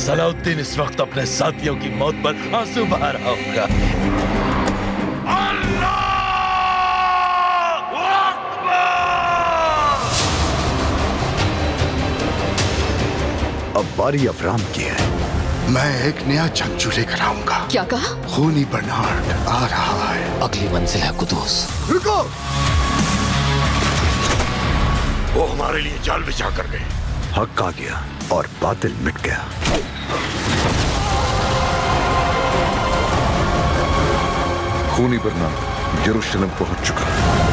सलाहुद्दीन इस वक्त अपने साथियों की मौत पर आंसू बहा रहा होगा। अल्लाहू अकबर! अब बारी अफराम की है। मैं एक नया जंगजू लेकर आऊंगा। क्या कहा? खूनी बर्नार्ड आ रहा है। अगली मंजिल है कुदूस। रुको! वो हमारे लिए जाल बिछा कर गए। हक आ गया और बातिल मिट गया। खूनी बर्नार्ड यरूशलेम पहुंच चुका है।